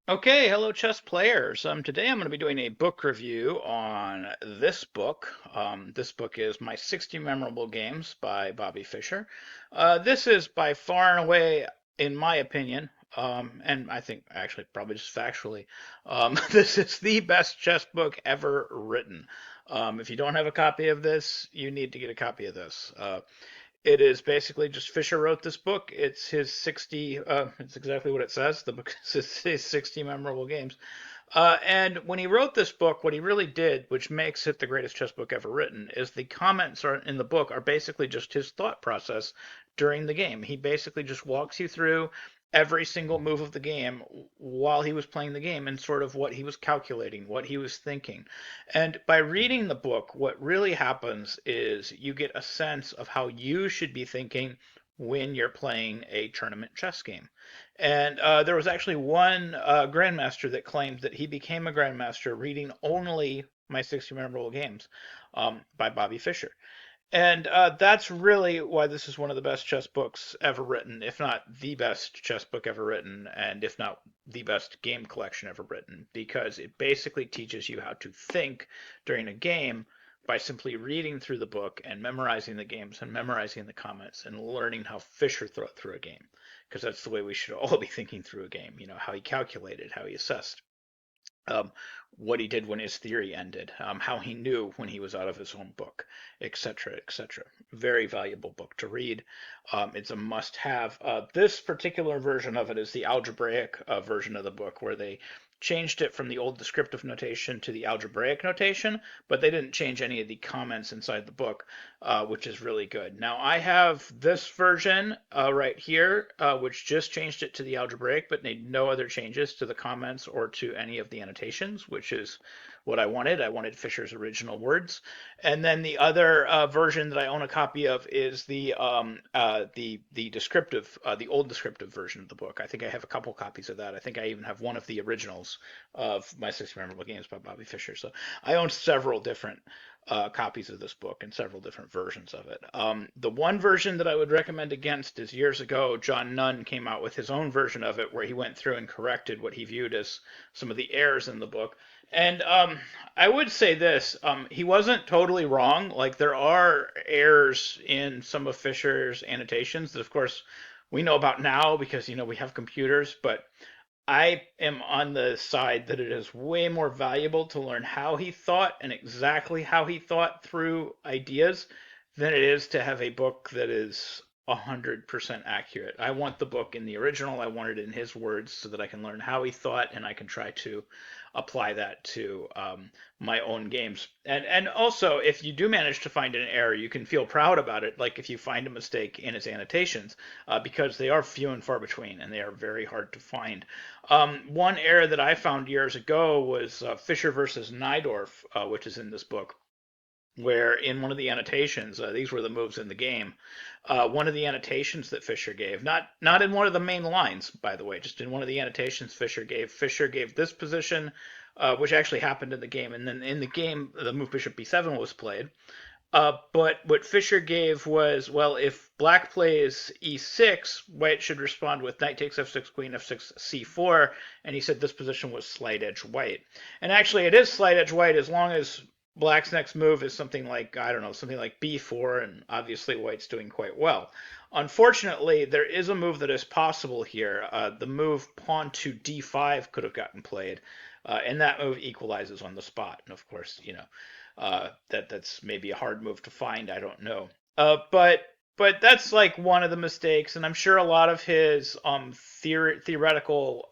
Okay, hello chess players. Today I'm going to be doing a book review on this book. This book is My 60 Memorable Games by Bobby Fischer. This is by far and away, in my opinion, and I think actually probably just factually, this is the best chess book ever written. If you don't have a copy of this, you need to get a copy of this. It is basically just Fischer wrote this book. It's his 60, it's exactly what it says. The book is his 60 memorable games. And when he wrote this book, what he really did, which makes it the greatest chess book ever written, is the comments are in the book are basically just his thought process during the game. He basically just walks you through every single move of the game while he was playing the game and sort of what he was calculating, what he was thinking. And by reading the book, what really happens is you get a sense of how you should be thinking when you're playing a tournament chess game. And there was actually one grandmaster that claimed that he became a grandmaster reading only My 60 Memorable Games by Bobby Fischer. And that's really why this is one of the best chess books ever written, if not the best chess book ever written, and if not the best game collection ever written, because it basically teaches you how to think during a game by simply reading through the book and memorizing the games and memorizing the comments and learning how Fischer thought through a game, because that's the way we should all be thinking through a game, how he calculated, how he assessed um, what he did when his theory ended, how he knew when he was out of his own book, etc., etc. Very valuable book to read. It's a must-have. This particular version of it is the algebraic version of the book, where they changed it from the old descriptive notation to the algebraic notation, but they didn't change any of the comments inside the book, which is really good. Now, I have this version right here, which just changed it to the algebraic, but made no other changes to the comments or to any of the annotations, which is what I wanted. I wanted Fischer's original words. And then the other version that I own a copy of is the descriptive, the old descriptive version of the book. I think I have a couple copies of that. I think I even have one of the originals of My 60 Memorable Games by Bobby Fischer. So I own several different copies of this book and several different versions of it. The one version that I would recommend against is years ago, John Nunn came out with his own version of it where he went through and corrected what he viewed as some of the errors in the book. And I would say this, he wasn't totally wrong. Like, there are errors in some of Fischer's annotations that, of course, we know about now because, we have computers, but I am on the side that it is way more valuable to learn how he thought and exactly how he thought through ideas than it is to have a book that is 100% accurate. I want the book in the original. I want it in his words so that I can learn how he thought and I can try to apply that to my own games. And also, if you do manage to find an error, you can feel proud about it. Like if you find a mistake in his annotations, because they are few and far between and they are very hard to find. One error that I found years ago was Fischer versus Nydorf, which is in this book, where in one of the annotations, these were the moves in the game. One of the annotations that Fischer gave, not in one of the main lines, by the way, just in one of the annotations Fischer gave this position, which actually happened in the game, and then in the game, the move Bishop B7 was played. But what Fischer gave was, well, if black plays e6, white should respond with knight takes f6, queen f6, c4, and he said this position was slight edge white. And actually, it is slight edge white as long as black's next move is something like, I don't know, something like b4, and obviously white's doing quite well. Unfortunately, there is a move that is possible here. The move pawn to d5 could have gotten played, and that move equalizes on the spot. And of course, that's maybe a hard move to find. I don't know. But that's like one of the mistakes, and I'm sure a lot of his theoretical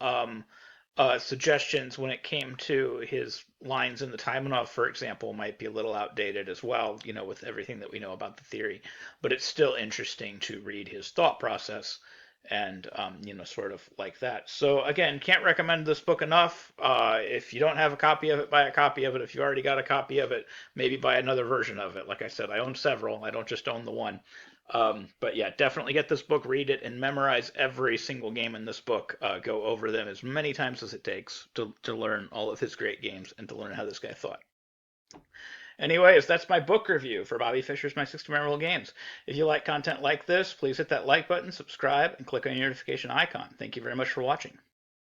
suggestions when it came to his lines in the Taimanov, for example, might be a little outdated as well, with everything that we know about the theory. But it's still interesting to read his thought process and, sort of like that. So again, can't recommend this book enough. If you don't have a copy of it, buy a copy of it. If you already got a copy of it, maybe buy another version of it. Like I said, I own several. I don't just own the one. But yeah, definitely get this book, read it, and memorize every single game in this book. Go over them as many times as it takes to learn all of his great games and to learn how this guy thought. Anyways, that's my book review for Bobby Fischer's My 60 Memorable Games. If you like content like this, please hit that like button, subscribe, and click on the notification icon. Thank you very much for watching.